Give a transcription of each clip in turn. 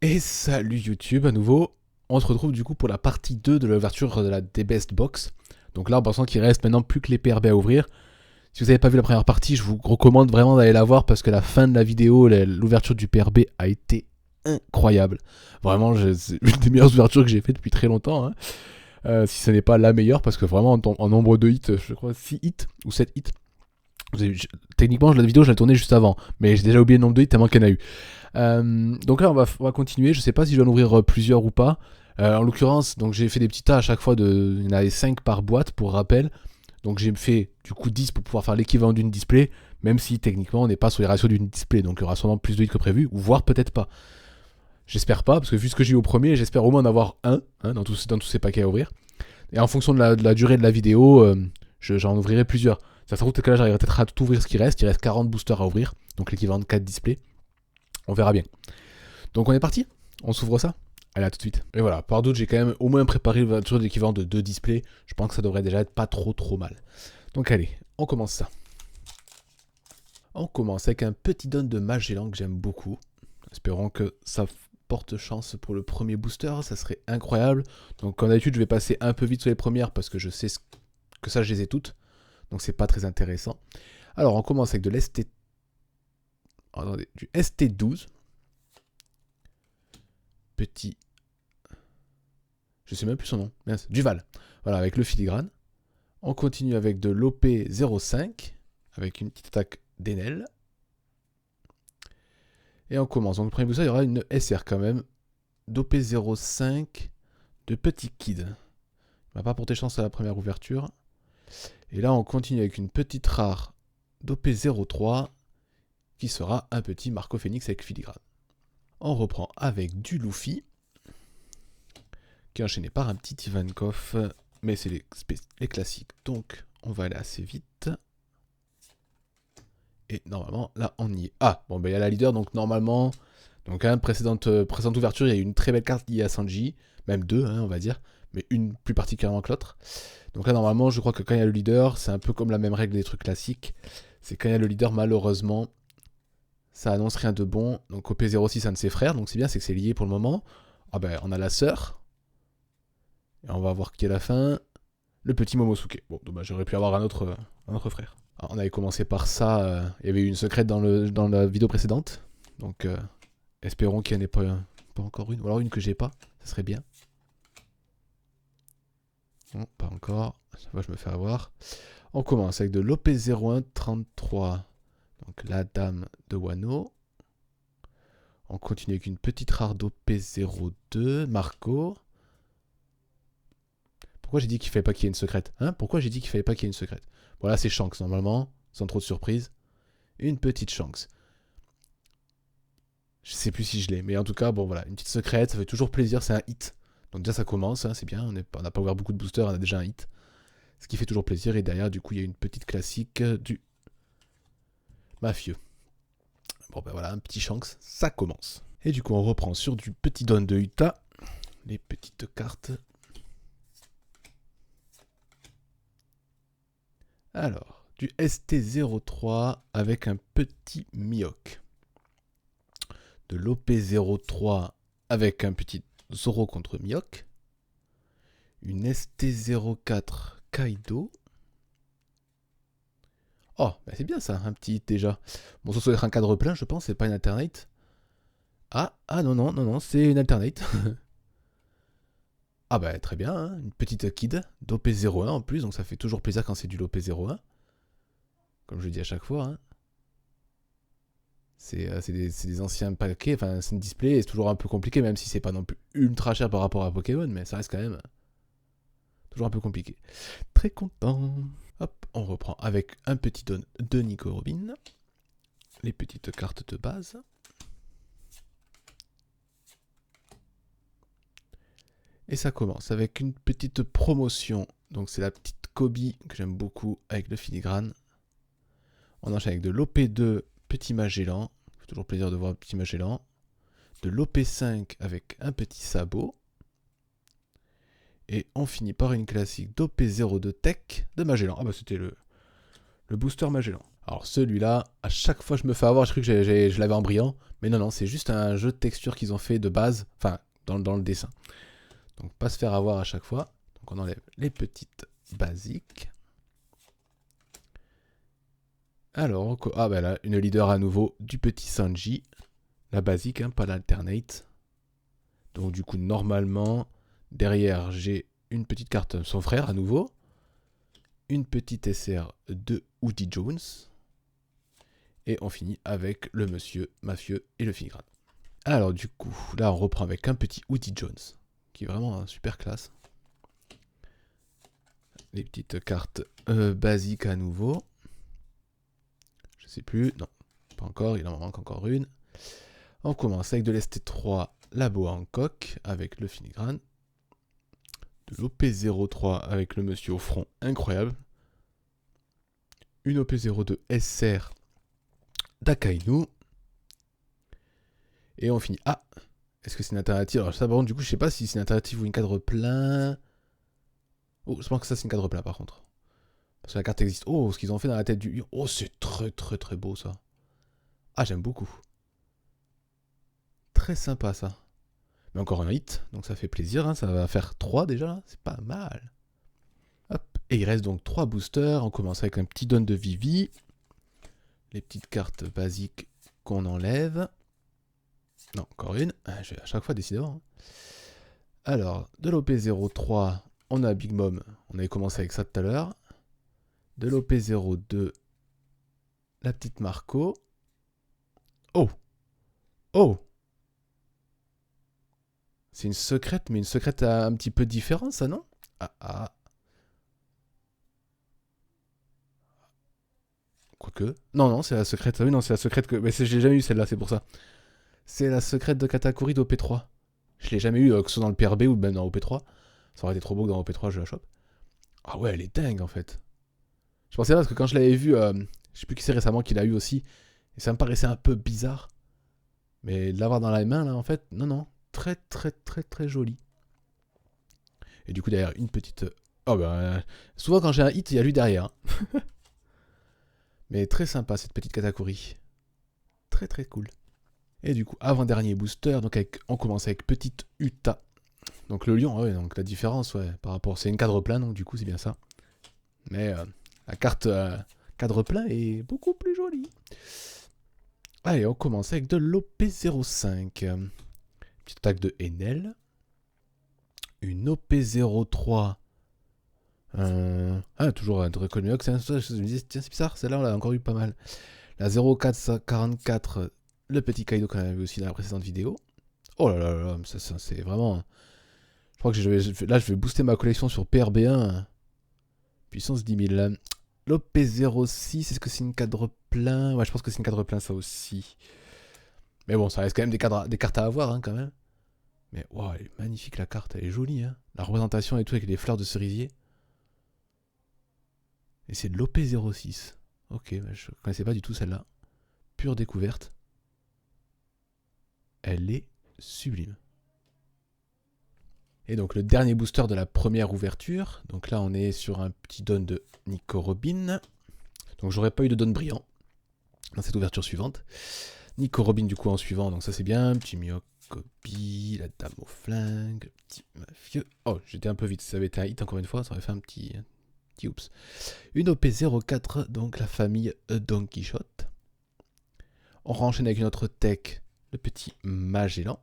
Et salut YouTube à nouveau. On se retrouve du coup pour la partie 2 de l'ouverture de la D-Best Box. Donc là, on pensant qu'il reste maintenant plus que les PRB à ouvrir. Si vous n'avez pas vu la première partie, je vous recommande vraiment d'aller la voir parce que la fin de la vidéo, l'ouverture du PRB a été incroyable. Vraiment, c'est une des meilleures ouvertures que j'ai fait depuis très longtemps. Hein. Si ce n'est pas la meilleure, parce que vraiment en nombre de hits, je crois 6 hits ou 7 hits. Techniquement, la vidéo, je l'ai tournée juste avant, mais j'ai déjà oublié le nombre de hits tellement qu'il y en a eu. Donc là, on va continuer. Je sais pas si je dois en ouvrir plusieurs ou pas. En l'occurrence, donc j'ai fait des petits tas à chaque fois. Il y en avait 5 par boîte pour rappel. Donc j'ai fait du coup 10 pour pouvoir faire l'équivalent d'une display, même si techniquement on n'est pas sur les ratios d'une display. Donc il y aura sûrement plus de hits que prévu, ou voire peut-être pas. J'espère pas, parce que vu ce que j'ai eu au premier, j'espère au moins en avoir un dans tous ces paquets à ouvrir. Et en fonction de la durée de la vidéo, j'en ouvrirai plusieurs. Ça se trouve que là j'arriverai peut-être à tout ouvrir ce qui reste. Il reste 40 boosters à ouvrir, donc l'équivalent de 4 displays. On verra bien. Donc on est parti. On s'ouvre ça. Allez, à tout de suite. Et voilà, par doute, j'ai quand même au moins préparé l'ouverture de l'équivalent de 2 displays. Je pense que ça devrait déjà être pas trop mal. Donc allez, on commence ça. On commence avec un petit don de Magellan que j'aime beaucoup. Espérons que ça porte chance pour le premier booster, ça serait incroyable. Donc comme d'habitude, je vais passer un peu vite sur les premières parce que je sais que ça, je les ai toutes. Donc c'est pas très intéressant. Alors on commence avec de l'ST... Attendez, du ST12. Petit... Je sais même plus son nom. Mince, Duval. Voilà, avec le filigrane. On continue avec de l'OP05, avec une petite attaque d'Enel. Et on commence. Donc le premier booster, il y aura une SR quand même. D'OP05 de Petit Kid. On va pas porter chance à la première ouverture. Et là, on continue avec une petite rare d'OP03 qui sera un petit Marco Phoenix avec filigrane. On reprend avec du Luffy qui est enchaîné par un petit Ivankov. Mais c'est les classiques, donc on va aller assez vite. Et normalement, là, on y est. Ah, bon, ben il y a la leader, donc normalement... Donc, hein, précédente ouverture, il y a eu une très belle carte liée à Sanji. Même deux, hein, on va dire. Mais une plus particulièrement que l'autre. Donc là, normalement, je crois que quand il y a le leader, c'est un peu comme la même règle des trucs classiques. C'est quand il y a le leader, malheureusement, ça annonce rien de bon. Donc OP06, un de ses frères. Donc c'est bien, c'est que c'est lié pour le moment. Ah ben, on a la sœur. Et on va voir qui est la fin. Le petit Momosuke. Bon, dommage, j'aurais pu avoir un autre frère. Alors, on avait commencé par ça. Il y avait eu une secrète dans la vidéo précédente. Donc, espérons qu'il n'y en ait pas encore une. Ou alors une que j'ai pas. Ça serait bien. Non, pas encore. Ça va, je me fais avoir. On commence avec de l'OP0133. Donc, la dame de Wano. On continue avec une petite rare d'OP02. Marco. Pourquoi j'ai dit qu'il fallait pas qu'il y ait une secrète, hein? Pourquoi j'ai dit qu'il fallait pas qu'il y ait une secrète? Voilà, c'est Shanks normalement, sans trop de surprise. Une petite Shanks. Je sais plus si je l'ai, mais en tout cas, bon voilà, une petite secrète, ça fait toujours plaisir, c'est un hit. Donc déjà ça commence, hein, c'est bien, on n'a pas ouvert beaucoup de boosters, on a déjà un hit. Ce qui fait toujours plaisir, et derrière du coup il y a une petite classique du mafieux. Bon ben voilà, un petit Shanks, ça commence. Et du coup on reprend sur du petit don de Utah, les petites cartes. Alors, du ST03 avec un petit Mihawk. De l'OP03 avec un petit Zoro contre Mihawk. Une ST04 Kaido. Oh, bah c'est bien ça, un petit hit déjà. Bon, ça doit être un cadre plein, je pense, c'est pas une alternate. Ah non, c'est une alternate. Ah bah très bien, hein, une petite kid d'OP01 en plus, donc ça fait toujours plaisir quand c'est du l'OP01. Comme je dis à chaque fois, hein. C'est des anciens paquets, enfin c'est une display, et c'est toujours un peu compliqué, même si c'est pas non plus ultra cher par rapport à Pokémon, mais ça reste quand même toujours un peu compliqué. Très content. Hop, on reprend avec un petit don de Nico Robin. Les petites cartes de base. Et ça commence avec une petite promotion. Donc c'est la petite Kobe que j'aime beaucoup avec le filigrane. On enchaîne avec de l'OP2 Petit Magellan. Ça fait toujours plaisir de voir Petit Magellan. De l'OP5 avec un petit sabot. Et on finit par une classique d'OP02 Tech de Magellan. Ah bah c'était le booster Magellan. Alors celui-là, à chaque fois je me fais avoir, je cru que je l'avais en brillant. Mais non, non, c'est juste un jeu de texture qu'ils ont fait de base, enfin, dans le dessin. Donc pas se faire avoir à chaque fois. Donc on enlève les petites basiques. Alors, ah bah là, une leader à nouveau du petit Sanji. La basique, hein, pas l'alternate. Donc du coup, normalement, derrière, j'ai une petite carte son frère à nouveau. Une petite SR de Woody Jones. Et on finit avec le monsieur mafieux et le filigrane. Alors du coup, là on reprend avec un petit Woody Jones, qui est vraiment un super classe. Les petites cartes basiques à nouveau. Je sais plus, non, pas encore, il en manque encore une. On commence avec de l'ST3, la boa Hancock, avec le filigrane. De l'OP03 avec le monsieur au front, incroyable. Une OP02 SR d'Akainu. Et on finit. Ah, est-ce que c'est une alternative? Alors ça, par contre, du coup, je sais pas si c'est une alternative ou une cadre plein. Oh, je pense que ça, c'est une cadre plein, par contre. Parce que la carte existe. Oh, ce qu'ils ont fait dans la tête du... Oh, c'est très, très, très beau, ça. Ah, j'aime beaucoup. Très sympa, ça. Mais encore un hit, donc ça fait plaisir. Hein. Ça va faire 3 déjà. C'est pas mal. Hop. Et il reste donc 3 boosters. On commence avec un petit don de Vivi. Les petites cartes basiques qu'on enlève. Non, encore une. Je vais à chaque fois décidément. Hein. Alors, de l'OP03, on a Big Mom. On avait commencé avec ça tout à l'heure. De l'OP02, la petite Marco. Oh! Oh! C'est une secrète, mais une secrète un petit peu différente, ça, non? Ah, ah. Quoique. Non, non, c'est la secrète. Oui, non, c'est la secrète que... Mais j'ai jamais eu celle-là, c'est pour ça. C'est la secrète de Katakuri d'OP3. Je l'ai jamais eu, que ce soit dans le PRB ou même dans OP3. Ça aurait été trop beau que dans OP3, je la chope. Ah ouais, elle est dingue, en fait. Je pensais là, parce que quand je l'avais vu, je sais plus qui c'est récemment qui l'a eu aussi, et ça me paraissait un peu bizarre. Mais de l'avoir dans la main, là, en fait, non, non. Très, très, très, très joli. Et du coup, derrière, une petite... Oh, ben... souvent, quand j'ai un hit, il y a lui derrière. Hein. Mais très sympa, cette petite Katakuri. Très, très cool. Et du coup, avant-dernier booster, donc on commence avec petite Uta. Donc le lion, ouais, donc la différence, ouais, par rapport... C'est une cadre plein, donc du coup, c'est bien ça. Mais la carte cadre plein est beaucoup plus jolie. Allez, on commence avec de l'OP05. Petite attaque de Enel. Une OP03. Ah, toujours un Draco Miox. Je me disais, tiens, c'est bizarre, celle-là, on l'a encore eu pas mal. La 0444, le petit Kaido qu'on avait vu aussi dans la précédente vidéo. Oh là là là, ça c'est vraiment... Je crois que là, je vais booster ma collection sur PRB1. Puissance 10 000. L'OP06, est-ce que c'est une cadre plein? Ouais, je pense que c'est une cadre plein, ça aussi. Mais bon, ça reste quand même des cartes à avoir, hein, quand même. Mais wow, elle est magnifique, la carte, elle est jolie. Hein. La représentation et tout avec les fleurs de cerisier. Et c'est de l'OP06. Ok, bah, je connaissais pas du tout celle-là. Pure découverte. Elle est sublime. Et donc le dernier booster de la première ouverture. Donc là on est sur un petit don de Nico Robin. Donc j'aurais pas eu de don brillant dans cette ouverture suivante. Nico Robin du coup en suivant, donc ça c'est bien. Petit Miyokobi, la dame au flingue, le petit mafieux. Oh, j'étais un peu vite, ça avait été un hit encore une fois, ça aurait fait un petit oups. Une OP04, donc la famille Don Quichotte. On renchaîne avec notre tech, le petit Magellan.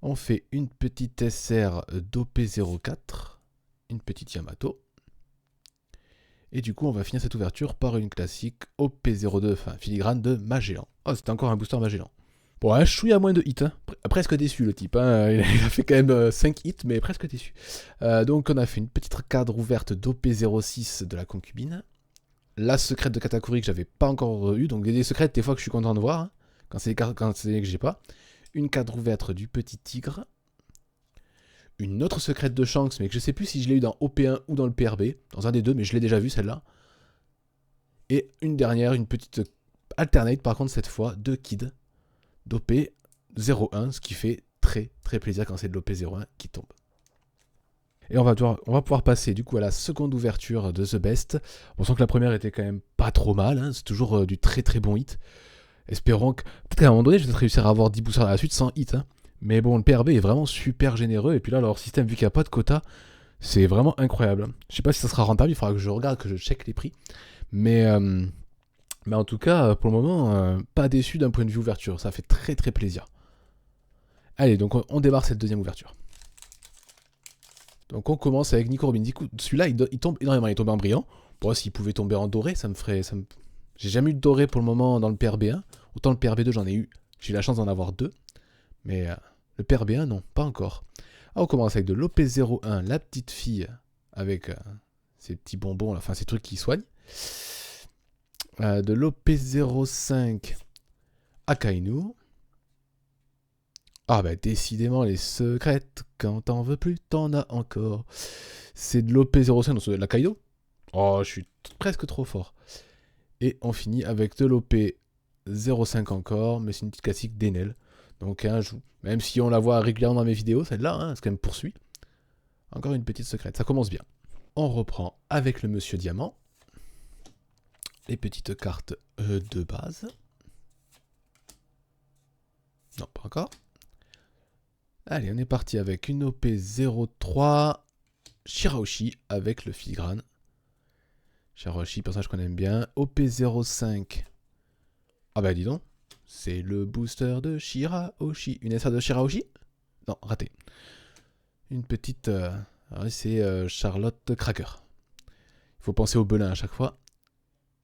On fait une petite SR d'OP04, une petite Yamato. Et du coup, on va finir cette ouverture par une classique OP02, enfin filigrane de Magellan. Oh, c'était encore un booster Magellan. Bon, un chouïa moins de hits, hein. Presque déçu le type. Hein. Il a fait quand même 5 hits, mais presque déçu. Donc, on a fait une petite cadre ouverte d'OP06 de la concubine. La secrète de Katakuri que j'avais pas encore eu. Donc, des secrètes, des fois que je suis content de voir. Hein, quand c'est que j'ai pas. Une cadre ouverte du petit tigre. Une autre secrète de Shanks, mais que je sais plus si je l'ai eu dans OP1 ou dans le PRB. Dans un des deux, mais je l'ai déjà vu celle-là. Et une dernière, une petite alternate, par contre, cette fois, de Kid. D'OP01, ce qui fait très très plaisir quand c'est de l'OP01 qui tombe. Et on va pouvoir passer du coup à la seconde ouverture de The Best. On sent que la première était quand même pas trop mal, hein. C'est toujours du très très bon hit. Espérons que, peut-être qu'à un moment donné, je vais réussir à avoir 10 boosters à la suite sans hit, hein. Mais bon, le PRB est vraiment super généreux, et puis là, leur système, vu qu'il n'y a pas de quota, c'est vraiment incroyable. Je sais pas si ça sera rentable, il faudra que je regarde, que je check les prix. Mais en tout cas, pour le moment, pas déçu d'un point de vue ouverture. Ça fait très très plaisir. Allez, donc on démarre cette deuxième ouverture. Donc on commence avec Nico Robin. Celui-là, il tombe énormément. Il est tombé en brillant. Bon, s'il pouvait tomber en doré, ça me ferait... J'ai jamais eu de doré pour le moment dans le PRB1. Autant le PRB2, j'en ai eu. J'ai eu la chance d'en avoir 2. Mais le PRB1, non, pas encore. Ah, on commence avec de l'OP01, la petite fille, avec ces petits bonbons, enfin ces trucs qui soignent. De l'OP05, Akainu. Ah bah décidément les secrètes, quand t'en veux plus, t'en as encore. C'est de l'OP05, donc c'est de la Kaido. Oh, je suis presque trop fort. Et on finit avec de l'OP05 encore, mais c'est une petite classique d'Enel. Donc même si on la voit régulièrement dans mes vidéos, celle-là, hein, c'est quand même poursuit. Encore une petite secrète, ça commence bien. On reprend avec le Monsieur Diamant. Les petites cartes de base. Non, pas encore. Allez, on est parti avec une OP03 Shirahoshi avec le filigrane. Shirahoshi, personnage qu'on aime bien. OP05. Ah bah dis donc, c'est le booster de Shirahoshi. Une SR de Shirahoshi? Non, raté. Une petite... c'est Charlotte Cracker. Il faut penser au belin à chaque fois.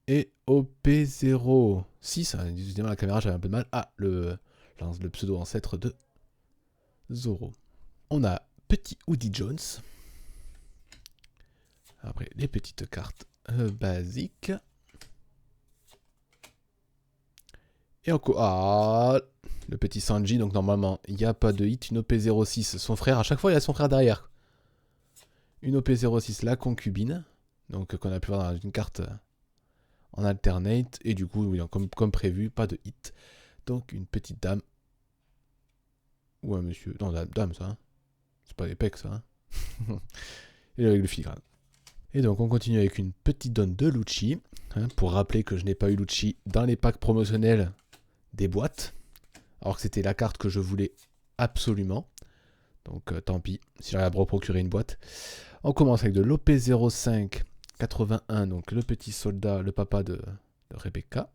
Et OP06. Décidément, la caméra, j'avais un peu de mal. Ah, le pseudo-ancêtre de Zoro. On a Petit Woody Jones. Après, les petites cartes basiques. Et encore... Ah, le petit Sanji. Donc normalement, il n'y a pas de hit. Une OP06, son frère. À chaque fois, il y a son frère derrière. Une OP06, la concubine. Donc qu'on a pu voir dans une carte en alternate. Et du coup, oui, comme prévu, pas de hit. Donc une petite dame. Ou un monsieur. Non, dame ça. Hein. C'est pas des pecs ça. Hein. Et avec le filigrane. Et donc on continue avec une petite donne de Lucci. Hein, pour rappeler que je n'ai pas eu Lucci dans les packs promotionnels des boîtes. Alors que c'était la carte que je voulais absolument. Donc tant pis, si j'arrive à me procurer une boîte. On commence avec de l'OP05 81, donc le petit soldat, le papa de Rebecca.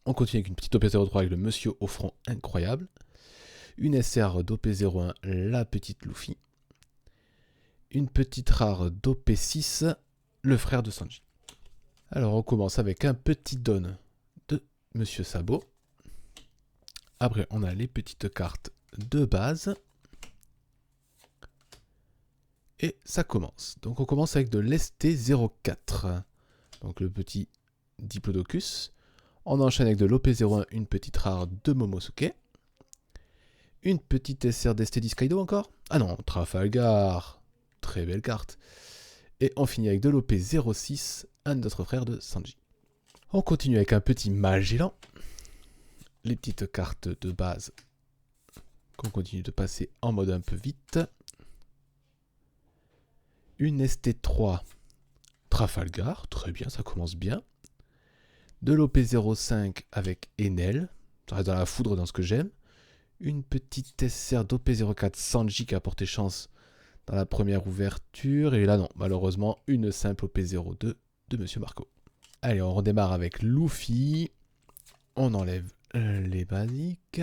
On continue avec une petite OP03 avec le monsieur au front incroyable. Une SR d'OP01, la petite Luffy. Une petite rare d'OP6, le frère de Sanji. Alors on commence avec un petit don de Monsieur Sabo. Après on a les petites cartes de base. Et ça commence. Donc on commence avec de l'ST04. Donc le petit Diplodocus. On enchaîne avec de l'OP01, une petite rare de Momosuke. Une petite SR d'ST10 Kaido encore. Ah non, Trafalgar. Très belle carte. Et on finit avec de l'OP06, un de notre frère de Sanji. On continue avec un petit Magellan. Les petites cartes de base qu'on continue de passer en mode un peu vite. Une ST3 Trafalgar, très bien, ça commence bien. De l'OP05 avec Enel, ça reste dans la foudre dans ce que j'aime. Une petite SR d'OP04 Sanji qui a porté chance dans la première ouverture. Et là non, malheureusement, une simple OP02 de Monsieur Marco. Allez, on redémarre avec Luffy. On enlève les basiques.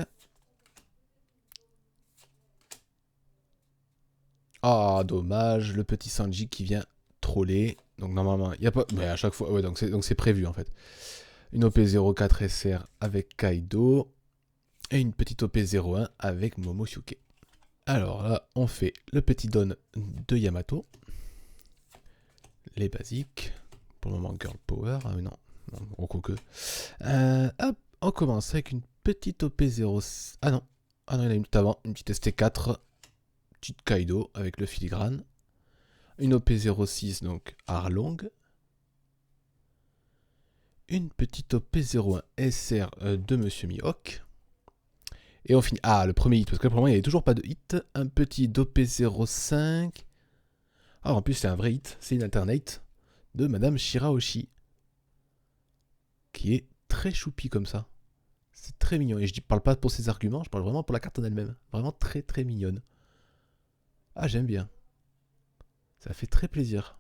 Ah, dommage, le petit Sanji qui vient troller. Donc normalement, il n'y a pas... Mais à chaque fois, ouais, donc c'est prévu en fait. Une OP04 SR avec Kaido. Et une petite OP01 avec Momosuke. Alors là, on fait le petit don de Yamato. Les basiques. Pour le moment, Girl Power. Ah mais non, Rocoque. Hop, on commence avec une petite OP06. Ah non, il y en a une petite avant. Une petite ST4. Petite Kaido avec le filigrane. Une OP06, donc Arlong. Une petite OP01 SR de Monsieur Mihawk. Et on finit... Ah, le premier hit, parce que pour le moment, il n'y avait toujours pas de hit. Un petit OP05. Ah, en plus, c'est un vrai hit. C'est une alternate de Madame Shirahoshi. Qui est très choupi comme ça. C'est très mignon. Et je ne parle pas pour ses arguments, je parle vraiment pour la carte en elle-même. Vraiment très très mignonne. Ah, j'aime bien. Ça fait très plaisir.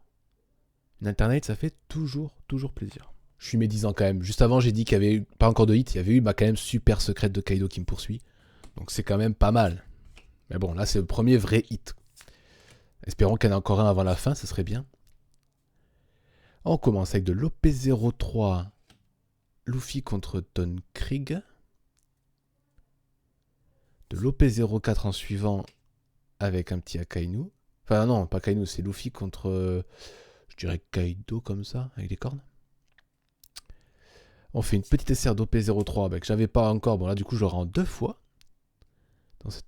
Une alternate, ça fait toujours plaisir. Je suis médisant quand même. Juste avant, j'ai dit qu'il y avait eu, pas encore de hit, il y avait eu quand même Super Secrète de Kaido qui me poursuit. Donc c'est quand même pas mal. Mais bon, là c'est le premier vrai hit. Espérons qu'il y en ait encore un avant la fin, ce serait bien. On commence avec de l'OP03. Luffy contre Don Krieg. De l'OP04 en suivant avec un petit Akainu. Enfin non, pas Akainu, c'est Luffy contre, je dirais Kaido comme ça, avec des cornes. On fait une petite SR d'OP03 que j'avais pas encore. Bon là du coup je l'aurai en 2 fois.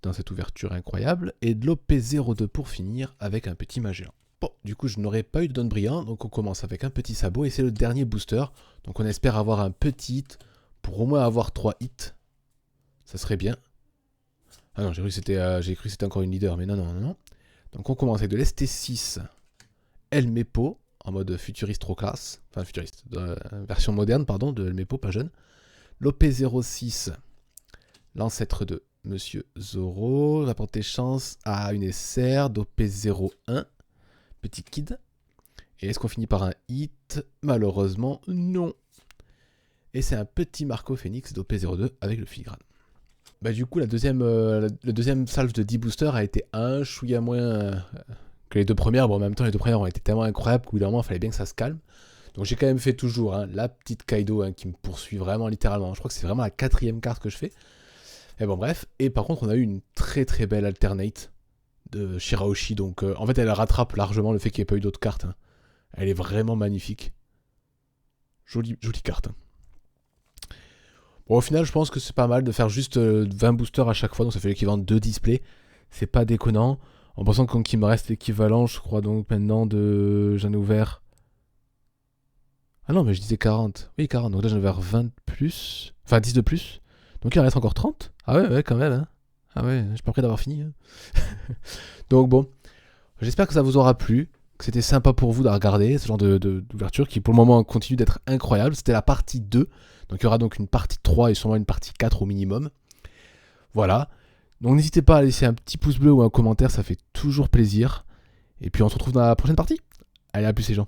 Dans cette ouverture incroyable. Et de l'OP02 pour finir avec un petit Magellan. Bon, du coup je n'aurai pas eu de don brillant. Donc on commence avec un petit sabot. Et c'est le dernier booster. Donc on espère avoir un petit hit. Pour au moins avoir 3 hits. Ça serait bien. Ah non, j'ai cru que c'était encore une leader. Mais non. Donc on commence avec de l'ST6. El Mepo. En mode futuriste trop classe. Enfin futuriste. Version moderne, pardon, de El Mepo, pas jeune. L'OP06. L'ancêtre de Monsieur Zoro. Rapporter chance à une SR d'OP01. Petit kid. Et est-ce qu'on finit par un hit? Malheureusement, non. Et c'est un petit Marco Phoenix d'OP02 avec le filigrane. Bah du coup, le deuxième salve de 10 boosters a été un chouïa moins que les deux premières. Bon, en même temps, les deux premières ont été tellement incroyables qu'au bout d'un moment, il fallait bien que ça se calme. Donc j'ai quand même fait toujours la petite Kaido qui me poursuit vraiment littéralement. Je crois que c'est vraiment la 4e carte que je fais. Et bon bref, et par contre on a eu une très très belle alternate de Shirahoshi, donc en fait elle rattrape largement le fait qu'il n'y ait pas eu d'autres cartes. Elle est vraiment magnifique. Jolie carte. Bon au final je pense que c'est pas mal de faire juste 20 boosters à chaque fois, donc ça fait l'équivalent de 2 displays. C'est pas déconnant, en pensant qu'il me reste l'équivalent je crois donc maintenant de... J'en ai ouvert... Ah non mais je disais 40. Oui 40, donc là j'en ai ouvert 20 de plus. Enfin 10 de plus. Donc il en reste encore 30. Ah ouais quand même. Hein. Ah ouais, je suis pas prêt d'avoir fini. Hein. Donc bon, j'espère que ça vous aura plu, que c'était sympa pour vous de regarder ce genre d'ouverture qui pour le moment continue d'être incroyable. C'était la partie 2, donc il y aura donc une partie 3 et sûrement une partie 4 au minimum. Voilà, donc n'hésitez pas à laisser un petit pouce bleu ou un commentaire, ça fait toujours plaisir. Et puis on se retrouve dans la prochaine partie. Allez, à plus les gens.